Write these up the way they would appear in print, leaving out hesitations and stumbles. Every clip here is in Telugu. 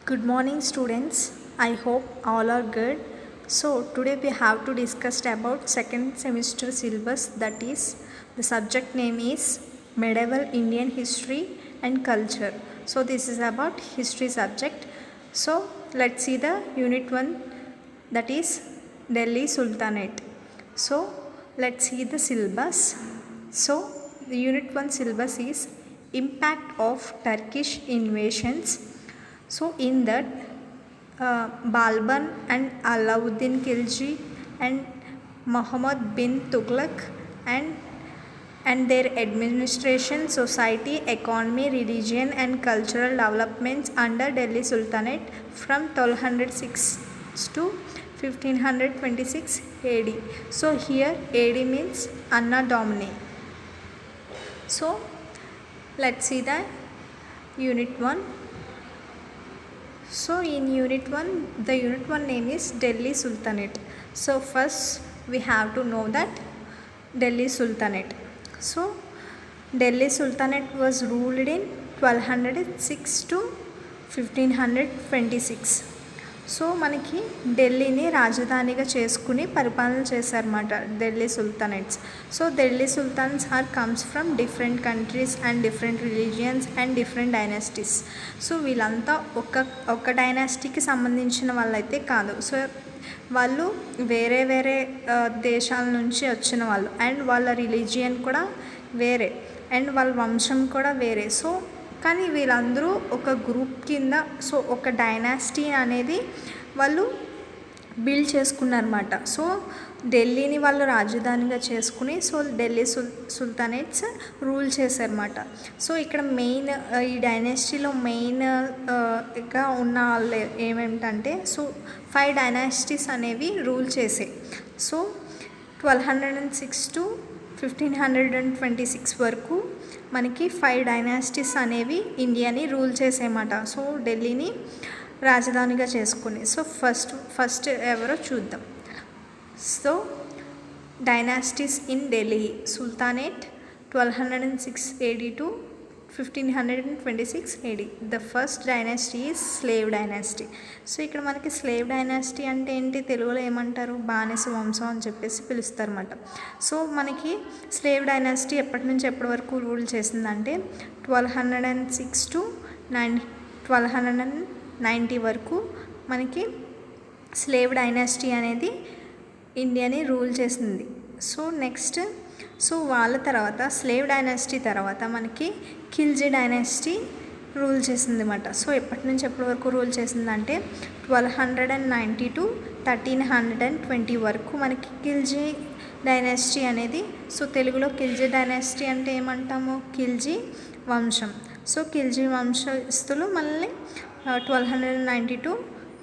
Good morning, students. I hope all are good. So today we have to discuss about second semester syllabus, that is the subject name is Medieval Indian History and Culture. So this is about history subject. So let's see the unit 1, that is Delhi Sultanate. So let's see the syllabus. So the unit 1 syllabus is impact of Turkish invasions. So in that Balban and Alauddin Khilji and Muhammad bin Tughlaq and their administration, society, economy, religion and cultural developments under Delhi Sultanate from 1206 to 1526 AD. So here AD means Anno Domini. So let's see the unit 1. So in unit 1, the unit 1 name is Delhi Sultanate. So first we have to know that Delhi Sultanate. So Delhi Sultanate was ruled in 1206 to 1526. So మనకి ఢిల్లీని రాజధానిగా చేసుకుని పరిపాలన చేశారన్నమాట Delhi sultanates. So Delhi sultans comes from different countries and different religions and different dynasties. So వీళ్ళంతా ఒక డైనాసిటీకి సంబంధించిన వాళ్ళైతే కాదు. సో వాళ్ళు వేరే వేరే దేశాల నుంచి వచ్చిన వాళ్ళు, అండ్ వాళ్ళ రిలీజియన్ కూడా వేరే, అండ్ వాళ్ళ వంశం కూడా వేరే. సో కానీ వీళ్ళందరూ ఒక గ్రూప్ కింద, సో ఒక డైనాసిటీ అనేది వాళ్ళు బిల్డ్ చేసుకున్నారన్నమాట. సో ఢిల్లీని వాళ్ళు రాజధానిగా చేసుకుని సో ఢిల్లీ సుల్తానేట్స్ రూల్ చేశారన్నమాట. సో ఇక్కడ మెయిన్ ఈ డైనాసిటీలో మెయిన్గా ఉన్న వాళ్ళు ఏమేమిటంటే, సో 5 డైనాసిటీస్ అనేవి రూల్ చేసాయి. సో 1206 టు 1526 వరకు మనకి 5 డైనాసిటీస్ అనేవి ఇండియాని రూల్ చేసేయమాట. సో ఢిల్లీని రాజధానిగా చేసుకుని. సో ఫస్ట్ ఎవరో చూద్దాం. So dynasties in Delhi sultanate 1206 AD to 1526 AD. The first dynasty is slave dynasty. So ఇక్కడ మనకి స్లేవ్ డైనాసిటీ అంటే ఏంటి, తెలుగులో ఏమంటారు, బానిస వంశం అని చెప్పేసి పిలుస్తారన్నమాట. సో మనకి స్లేవ్ డైనాసిటీ ఎప్పటి నుంచి ఎప్పటి వరకు రూల్ చేసిందంటే 1206 to 1290 వరకు మనకి స్లేవ్ డైనాసిటీ అనేది ఇండియాని రూల్ చేసింది. సో నెక్స్ట్ వాళ్ళ తర్వాత స్లేవ్ డైనాసిటీ తర్వాత మనకి ఖిల్జీ డైనాసిటీ రూల్ చేసింది అన్నమాట. సో ఎప్పటి నుంచి ఎప్పటి వరకు రూల్ చేసిందంటే 1290 to 1320 వరకు మనకి ఖిల్జీ డైనాసిటీ అనేది. సో తెలుగులో ఖిల్జీ డైనాసిటీ అంటే ఏమంటాము, ఖిల్జీ వంశం. సో ఖిల్జీ వంశస్థులు మనల్ని 1290 to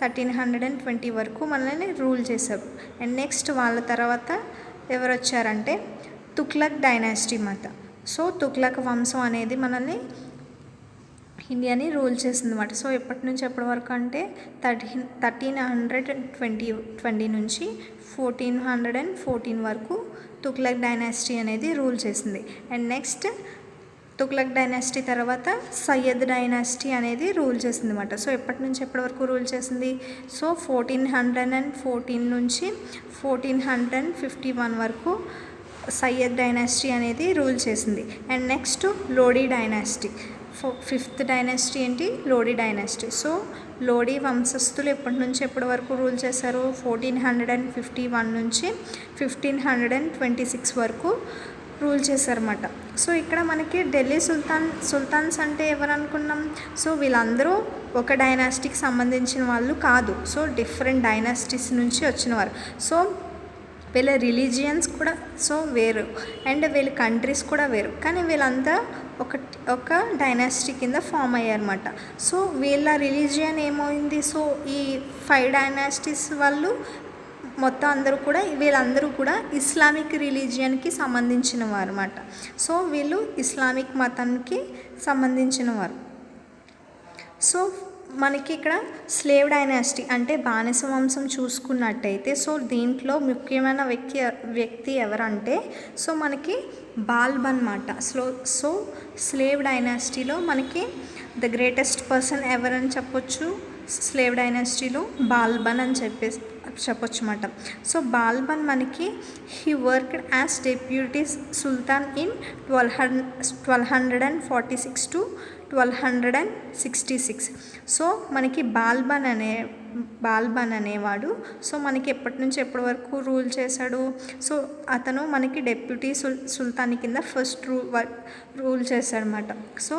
1320 వరకు మనల్ని రూల్ చేశారు. అండ్ నెక్స్ట్ వాళ్ళ తర్వాత ఎవరు వచ్చారంటే తుగ్లక్ డైనాసిటీ మాట. సో తుగ్లక్ వంశం అనేది మనల్ని ఇండియాని రూల్ చేసింది అన్నమాట. సో ఎప్పటి నుంచి ఎప్పటి వరకు అంటే 1320 నుంచి 1414 వరకు తుగ్లక్ డైనాసిటీ అనేది రూల్ చేసింది. అండ్ నెక్స్ట్ తుగ్లక్ డైనాసిటీ తర్వాత సయ్యద్ డైనాసిటీ అనేది రూల్ చేసింది అన్నమాట. సో ఎప్పటి నుంచి ఎప్పటి వరకు రూల్ చేసింది, సో 1414 నుంచి 1451 వరకు సయ్యద్ డైనాసిటీ అనేది రూల్ చేసింది. And next Lodi dynasty, 5th dynasty ఏంటి, లోడీ డైనాసిటీ. సో లోడీ వంశస్థులు ఎప్పటి నుంచి ఎప్పటి వరకు రూల్ చేశారు, 1451 నుంచి 1526 వరకు రూల్ చేశారన్నమాట. సో ఇక్కడ మనకి ఢిల్లీ సుల్తాన్స్ అంటే ఎవరు అనుకున్నాం, సో వీళ్ళందరూ ఒక డైనాసిటీకి సంబంధించిన వాళ్ళు కాదు. సో డిఫరెంట్ డైనాసిటీస్ నుంచి వచ్చినవారు. సో వీళ్ళ రిలీజియన్స్ కూడా సో వేరు, అండ్ వీళ్ళ కంట్రీస్ కూడా వేరు, కానీ వీళ్ళంతా ఒక డైనాసిటీ కింద ఫామ్ అయ్యారన్నమాట. సో వీళ్ళ రిలీజియన్ ఏమైంది, సో ఈ 5 డైనాసిటీస్ వాళ్ళు మొత్తం వీళ్ళందరూ కూడా ఇస్లామిక్ రిలీజియన్కి సంబంధించిన వారు అన్నమాట. సో వీళ్ళు ఇస్లామిక్ మతానికి సంబంధించిన వారు. సో మనకి ఇక్కడ స్లేవ్ డైనాసిటీ అంటే బానిస వంశం చూసుకున్నట్టయితే, సో దీంట్లో ముఖ్యమైన వ్యక్తి ఎవరంటే, సో మనకి బాల్బన్ అన్నమాట. స్లేవ్ డైనాసిటీలో మనకి ద గ్రేటెస్ట్ పర్సన్ ఎవరని చెప్పొచ్చు, స్లేవ్ డైనాసిటీలో బాల్బన్ అని చెప్పొచ్చు అన్నమాట. సో బాల్బన్ మనకి he worked as deputy Sultan in 1246 to 1266. So మనకి బాల్బన్ అనేవాడు సో మనకి ఎప్పటి నుంచి ఎప్పటి వరకు రూల్ చేశాడు. సో అతను మనకి డెప్యూటీ సుల్తాన్ కింద ఫస్ట్ రూల్ చేశాడనమాట. సో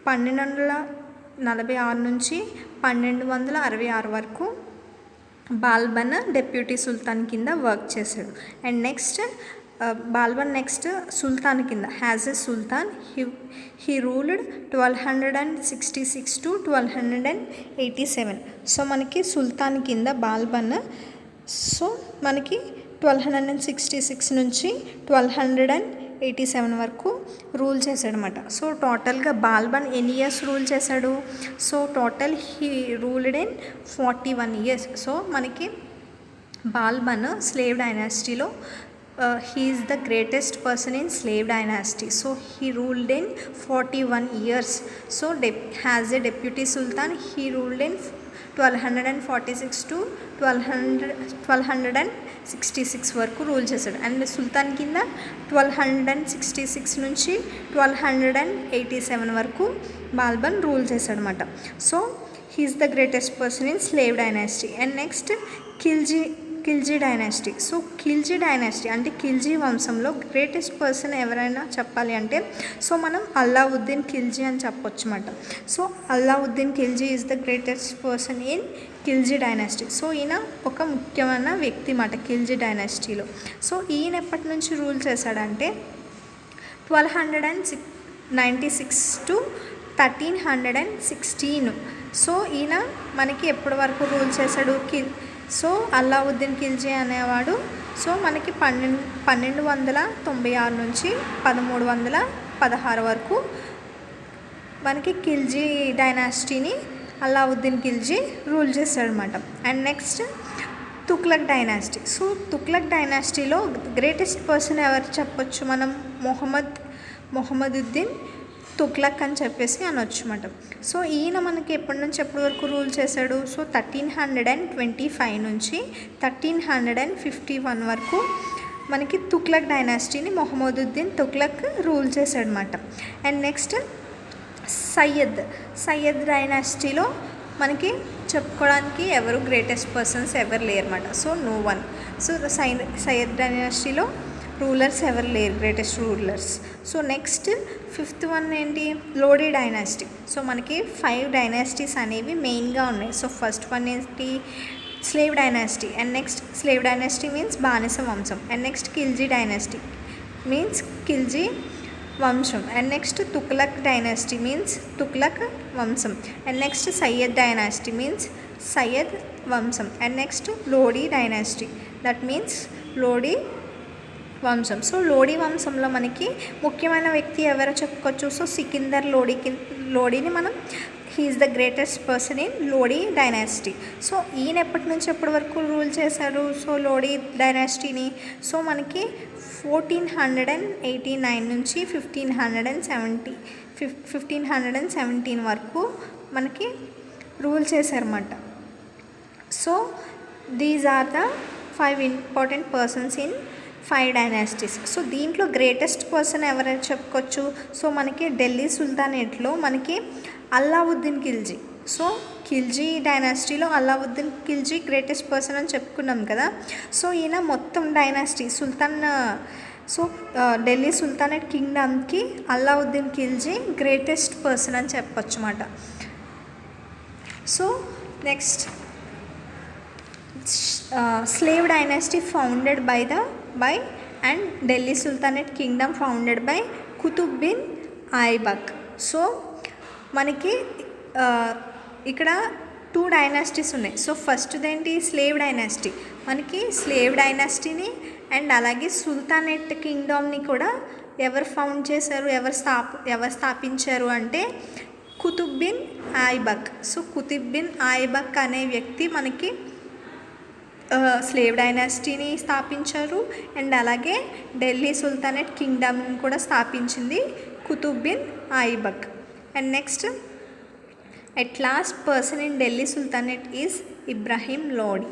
1246 నుంచి 1266 వరకు బాల్బన్ డెప్యూటీ సుల్తాన్ కింద వర్క్ చేశాడు. అండ్ నెక్స్ట్ బాల్బన్ నెక్స్ట్ సుల్తాన్ కింద has a Sultan he ruled 1266 to 1287. So మనకి సుల్తాన్ కింద బాల్బన్ సో మనకి 1266 నుంచి 1287 వరకు రూల్ చేశాడనమాట. సో టోటల్గా బాల్బన్ ఎన్ని ఇయర్స్ రూల్ చేశాడు? So total he ruled in 41 years. So మనకి బాల్బన్ స్లేవ్ డైనాసిటీలో he is the greatest person in slave dynasty. So he ruled in 41 years. So has a deputy sultan, he ruled in 1246 to 1266 వరకు రూల్ చేశాడు. అండ్ సుల్తాన్ కింద 1266 నుంచి 1287 వరకు బాల్బన్ రూల్ చేశాడు అనమాట. So he is the greatest person in slave dynasty. And next Khilji dynasty. So Khilji dynasty అంటే ఖిల్జీ వంశంలో గ్రేటెస్ట్ పర్సన్ ఎవరైనా చెప్పాలి అంటే సో మనం అల్లావుద్దీన్ ఖిల్జీ అని చెప్పొచ్చు అన్నమాట. So Alauddin Khilji is the greatest person in Khilji dynasty. So ఈయన ఒక ముఖ్యమైన వ్యక్తి అన్నమాట ఖిల్జీ డైనాసిటీలో. సో ఈయన ఎప్పటి నుంచి రూల్ చేశాడంటే 1296 to 1316. సో ఈయన మనకి ఎప్పటి వరకు రూల్ చేశాడు? సో అల్లావుద్దీన్ ఖిల్జీ అనేవాడు సో మనకి 1296 నుంచి 1316 వరకు మనకి ఖిల్జీ డైనాసిటీని అల్లావుద్దీన్ ఖిల్జీ రూల్ చేశాడనమాట. And next Tughlaq dynasty. So Tughlaq డైనాసిటీలో గ్రేటెస్ట్ పర్సన్ ఎవరు చెప్పొచ్చు మనం? మొహమ్మదుద్దీన్ తుగ్లక్ అని చెప్పేసి అనొచ్చు అన్నమాట. సో ఈయన మనకి ఎప్పటి నుంచి ఎప్పటి వరకు రూల్ చేశాడు? సో 1325 నుంచి 1351 వరకు మనకి తుగ్లక్ డైనాసిటీని మొహమ్మదుద్దీన్ తుగ్లక్ రూల్ చేశాడనమాట. అండ్ నెక్స్ట్ సయ్యద్ డైనాసిటీలో మనకి చెప్పుకోవడానికి ఎవరు గ్రేటెస్ట్ పర్సన్స్ ఎవరు లేరన్నమాట. So no one. So Sayyid డైనాసిటీలో రూలర్స్ ఎవరు లేరు, greatest rulers. So next 5th one ఏంటి? లోడీ డైనాసిటీ. సో మనకి 5 డైనాసిటీస్ అనేవి మెయిన్గా ఉన్నాయి. సో ఫస్ట్ వన్ ఏంటి? Slave dynasty. And next slave dynasty means బానిస వంశం. And next Khilji dynasty means Khilji వంశం. And next Tughlaq dynasty means Tughlaq వంశం. And next Sayyid dynasty means Sayyid వంశం. And next Lodi dynasty that means Lodi వంశం. సో లోడీ వంశంలో మనకి ముఖ్యమైన వ్యక్తి ఎవరో చెప్పుకోవచ్చు? సో సికిందర్ లోడీని మనం he's the greatest person in Lodi dynasty. So ఈయన ఎప్పటి నుంచి ఎప్పటి వరకు రూల్ చేశారు? సో లోడీ డైనాసిటీని సో మనకి 1489 నుంచి 1517 వరకు మనకి రూల్ చేశారన్నమాట. So these are the 5 important persons in 5 dynasties. So దీంట్లో గ్రేటెస్ట్ పర్సన్ ఎవరైనా చెప్పుకోవచ్చు? సో మనకి ఢిల్లీ సుల్తానేట్లో మనకి అల్లావుద్దీన్ ఖిల్జీ. సో ఖిల్జీ డైనాసిటీలో అల్లావుద్దీన్ ఖిల్జీ గ్రేటెస్ట్ పర్సన్ అని చెప్పుకున్నాం కదా. సో ఈయన మొత్తం డైనాసిటీ సో ఢిల్లీ సుల్తానేట్ కింగ్డమ్కి అల్లావుద్దీన్ ఖిల్జీ గ్రేటెస్ట్ పర్సన్ అని చెప్పొచ్చు అన్నమాట. So next slave dynasty founded by and Delhi Sultanate Kingdom founded by Qutb bin Aybak. So మనకి ఇక్కడ 2 డైనాసిటీస్ ఉన్నాయి. సో ఫస్ట్ది ఏంటి? Slave dynasty. మనకి స్లేవ్ డైనాసిటీని అండ్ అలాగే సుల్తానేట్ కింగ్డమ్ని కూడా ఎవరు ఫౌండ్ చేశారు, ఎవరు స్థాపించారు అంటే కుతుబ్ బిన్ ఐబక్. సో కుతుబ్ బిన్ ఐబక్ అనే వ్యక్తి మనకి స్లేవ్ డైనాసిటీని స్థాపించారు అండ్ అలాగే ఢిల్లీ సుల్తానేట్ కింగ్డమ్ని కూడా స్థాపించింది Qutb bin Aibak. And next at last person in Delhi sultanate is Ibrahim Lodi.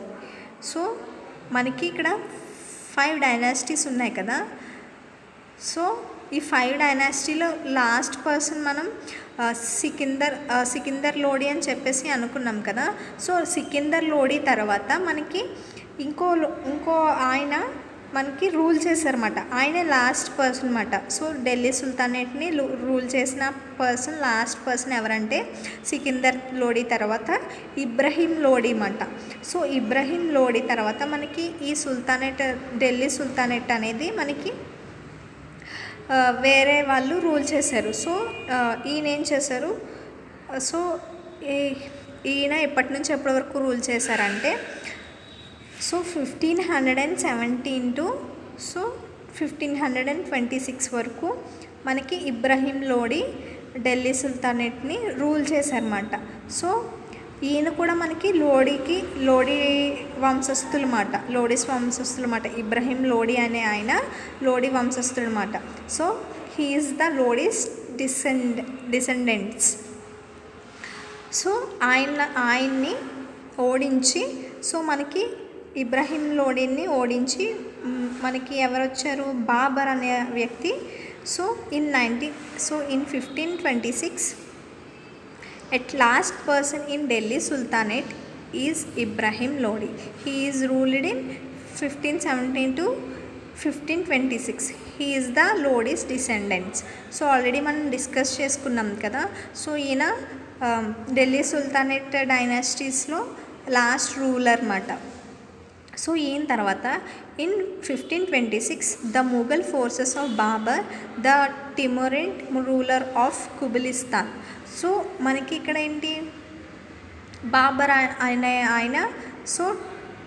So మనకి ఇక్కడ 5 డైనాసిటీస్ ఉన్నాయి కదా. సో ఈ 5 డైనాసిటీలో లాస్ట్ పర్సన్ మనం సికిందర్ లోడి అని చెప్పేసి అనుకున్నాం కదా. సో సికిందర్ లోడి తర్వాత మనకి ఇంకో ఆయన మనకి రూల్ చేశారన్నమాట. ఆయన లాస్ట్ పర్సన్ అన్నమాట. సో ఢిల్లీ సుల్తానేట్ని రూల్ చేసిన లాస్ట్ పర్సన్ ఎవరంటే సికిందర్ లోడి తర్వాత ఇబ్రాహీం లోడి అన్నమాట. సో ఇబ్రాహీం లోడి తర్వాత మనకి ఈ ఢిల్లీ సుల్తానేట్ అనేది మనకి వేరే వాళ్ళు రూల్ చేశారు. సో ఈయన ఏం చేశారు, సో ఈయన ఎప్పటి నుంచి ఎప్పటి వరకు రూల్ చేశారంటే సో 1517 to 1526 వరకు మనకి ఇబ్రాహీం లోడి ఢిల్లీ సుల్తానేట్ని రూల్ చేశారన్నమాట. సో ఈయన కూడా మనకి లోడీ వంశస్థులమాట. ఇబ్రాహీం లోడి అనే ఆయన లోడీ వంశస్థులమాట. So he is the Lodis descendants. So ఆయన్ని ఓడించి సో మనకి ఇబ్రాహీం లోడీని ఓడించి మనకి ఎవరు వచ్చారు, బాబర్ అనే వ్యక్తి. So in 1526 at last person in Delhi Sultanate is Ibrahim Lodi. He is ruled in 1517 to 1526. He is the Lodi's descendants. So already మనం డిస్కస్ చేసుకున్నాం కదా. సో ఈయన ఢిల్లీ సుల్తానేట్ డైనాసిటీస్లో లాస్ట్ రూలర్ అన్నమాట. సో ఈయన తర్వాత in 1526 the Mughal forces of Babur the Timurid ruler of Kabulistan. So మనకి ఇక్కడ ఏంటి, బాబర్ ఆయన సో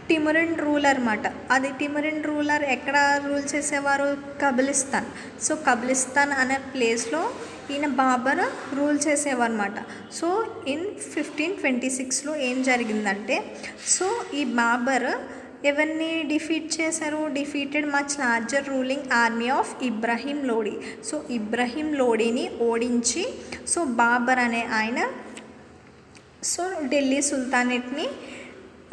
టిమోరిడ్ రూలర్ అన్నమాట. అది టిమోరిడ్ రూలర్ ఎక్కడ రూల్ చేసేవారు, కబిలిస్తాన్. సో కబిలిస్తాన్ అనే ప్లేస్లో ఈయన బాబర్ రూల్ చేసేవారు అన్నమాట. సో ఇన్ 1526లో ఏం జరిగిందంటే సో ఈ బాబర్ ఎవరిని డిఫీట్ చేశారు, defeated much larger ruling army of Ibrahim Lodi. So Ibrahim లోడిని ఓడించి సో బాబర్ అనే ఆయన సో ఢిల్లీ సుల్తానేట్ని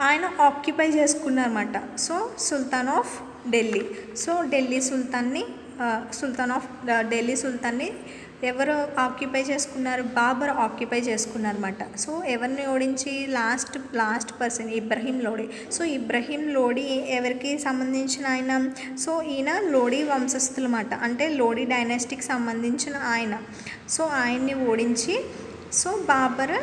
ఆయన ఆక్యుపై చేసుకున్నారన్నమాట. So sultan of Delhi. So sultan of Delhi ఎవరు ఆక్యుపై చేసుకున్నారు, బాబర్ ఆక్యుపై చేసుకున్నారన్నమాట. సో ఎవరిని ఓడించి, last person Ibrahim Lodi. So Ibrahim Lodi ఎవరికి సంబంధించిన ఆయన, సో ఈయన లోడి వంశస్థులు అన్నమాట. అంటే లోడి డైనాసిటీకి సంబంధించిన ఆయన. సో ఆయన్ని ఓడించి సో బాబర్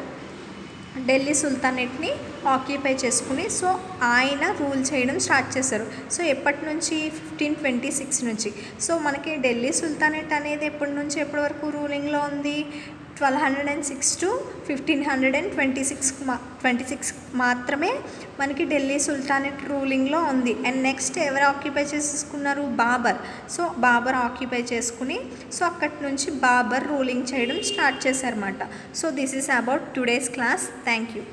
ఢిల్లీ సుల్తానేట్ని ఆక్యుపై చేసుకుని సో ఆయన రూల్ చేయడం స్టార్ట్ చేశారు. సో ఎప్పటి నుంచి, 1526 నుంచి. సో మనకి ఢిల్లీ సుల్తానేట్ అనేది ఎప్పటి నుంచి ఎప్పటి వరకు రూలింగ్లో ఉంది, 1206 to 1526 మాత్రమే మనకి ఢిల్లీ సుల్తానేట్ రూలింగ్లో ఉంది. అండ్ నెక్స్ట్ ఎవరు ఆక్యుపై చేసుకున్నారు, బాబర్. సో బాబర్ ఆక్యుపై చేసుకుని సో అక్కడి నుంచి బాబర్ రూలింగ్ చేయడం స్టార్ట్ చేశారన్నమాట. So this is about today's class. Thank you.